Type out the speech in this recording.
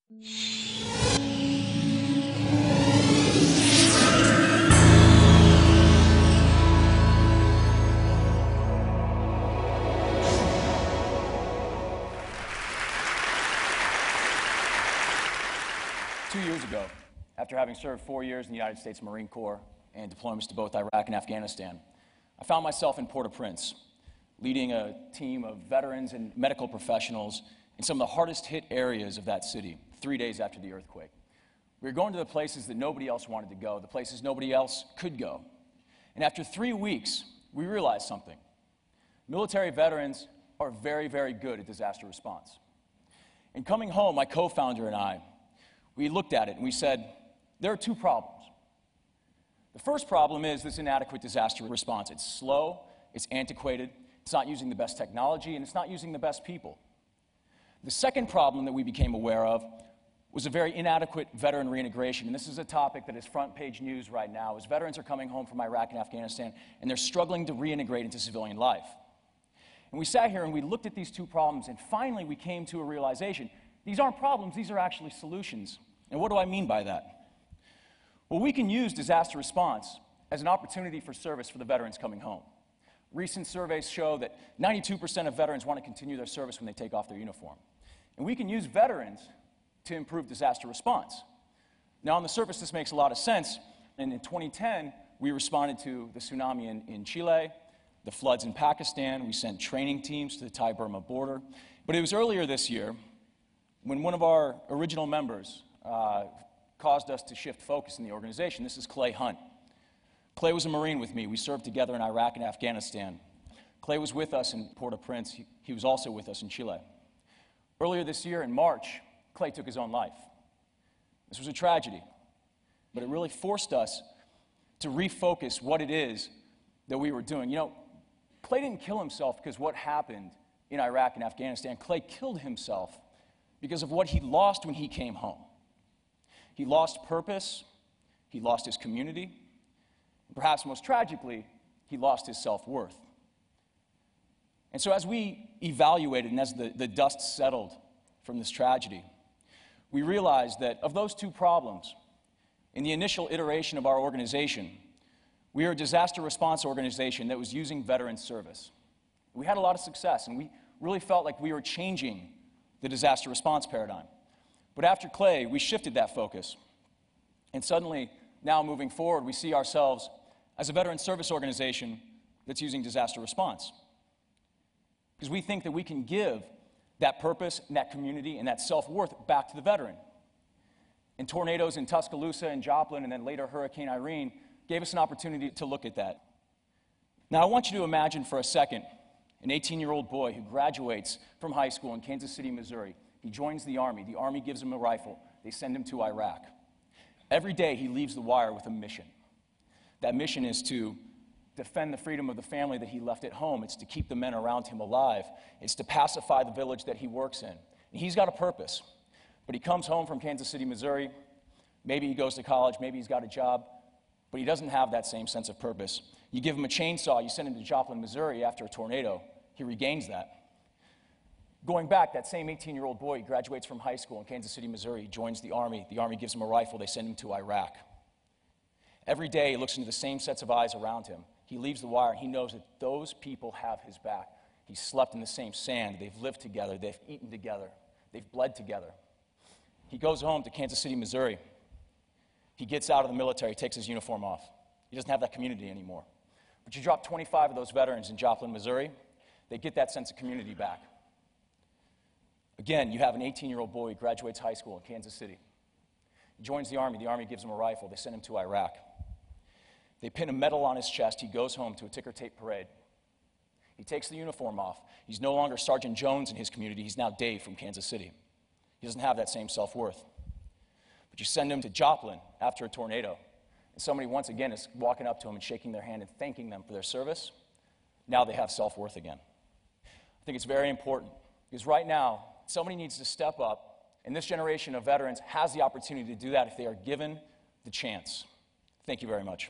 Years ago, after having served 4 years in the United States Marine Corps and deployments to both Iraq and Afghanistan, I found myself in Port-au-Prince, leading a team of veterans and medical professionals in some of the hardest hit areas of that city, 3 days after the earthquake. We were going to the places that nobody else wanted to go, the places nobody else could go. And after 3 weeks, we realized something. Military veterans are very, very good at disaster response. And coming home, my co-founder and I, we looked at it and we said, there are two problems. The first problem is this inadequate disaster response. It's slow, it's antiquated, it's not using the best technology, and it's not using the best people. The second problem that we became aware of was a very inadequate veteran reintegration, and this is a topic that is front page news right now, as veterans are coming home from Iraq and Afghanistan, and they're struggling to reintegrate into civilian life. And we sat here and we looked at these two problems, and finally we came to a realization. These aren't problems, these are actually solutions. And what do I mean by that? Well, we can use disaster response as an opportunity for service for the veterans coming home. Recent surveys show that 92% of veterans want to continue their service when they take off their uniform. And we can use veterans to improve disaster response. Now, on the surface, this makes a lot of sense. And in 2010, we responded to the tsunami in Chile, the floods in Pakistan. We sent training teams to the Thai-Burma border. But it was earlier this year when one of our original members caused us to shift focus in the organization. This is Clay Hunt. Clay was a Marine with me. We served together in Iraq and Afghanistan. Clay was with us in Port-au-Prince. He was also with us in Chile. Earlier this year, in March, Clay took his own life. This was a tragedy, but it really forced us to refocus what it is that we were doing. You know, Clay didn't kill himself because what happened in Iraq and Afghanistan. Clay killed himself because of what he lost when he came home. He lost purpose, he lost his community, and perhaps most tragically, he lost his self-worth. And so as we evaluated and as the dust settled from this tragedy, we realized that of those two problems, in the initial iteration of our organization, we are a disaster response organization that was using veteran service. We had a lot of success, and we really felt like we were changing the disaster response paradigm. But after Clay, we shifted that focus. And suddenly, now moving forward, we see ourselves as a veteran service organization that's using disaster response. Because we think that we can give that purpose, and that community, and that self-worth back to the veteran. And tornadoes in Tuscaloosa and Joplin, and then later Hurricane Irene, gave us an opportunity to look at that. Now, I want you to imagine for a second an 18-year-old boy who graduates from high school in Kansas City, Missouri. He joins the Army gives him a rifle, they send him to Iraq. Every day he leaves the wire with a mission. That mission is to defend the freedom of the family that he left at home. It's to keep the men around him alive. It's to pacify the village that he works in. And he's got a purpose. But he comes home from Kansas City, Missouri. Maybe he goes to college, maybe he's got a job, but he doesn't have that same sense of purpose. You give him a chainsaw, you send him to Joplin, Missouri after a tornado, he regains that. Going back, that same 18-year-old boy graduates from high school in Kansas City, Missouri. He joins the Army gives him a rifle, they send him to Iraq. Every day he looks into the same sets of eyes around him. He leaves the wire, he knows that those people have his back. He's slept in the same sand, they've lived together, they've eaten together, they've bled together. He goes home to Kansas City, Missouri. He gets out of the military, takes his uniform off. He doesn't have that community anymore. But you drop 25 of those veterans in Joplin, Missouri, they get that sense of community back. Again, you have an 18-year-old boy who graduates high school in Kansas City. He joins the Army gives him a rifle, they send him to Iraq. They pin a medal on his chest, he goes home to a ticker tape parade. He takes the uniform off. He's no longer Sergeant Jones in his community, he's now Dave from Kansas City. He doesn't have that same self-worth. But you send him to Joplin after a tornado, and somebody once again is walking up to him and shaking their hand and thanking them for their service. Now they have self-worth again. I think it's very important, because right now, somebody needs to step up, and this generation of veterans has the opportunity to do that if they are given the chance. Thank you very much.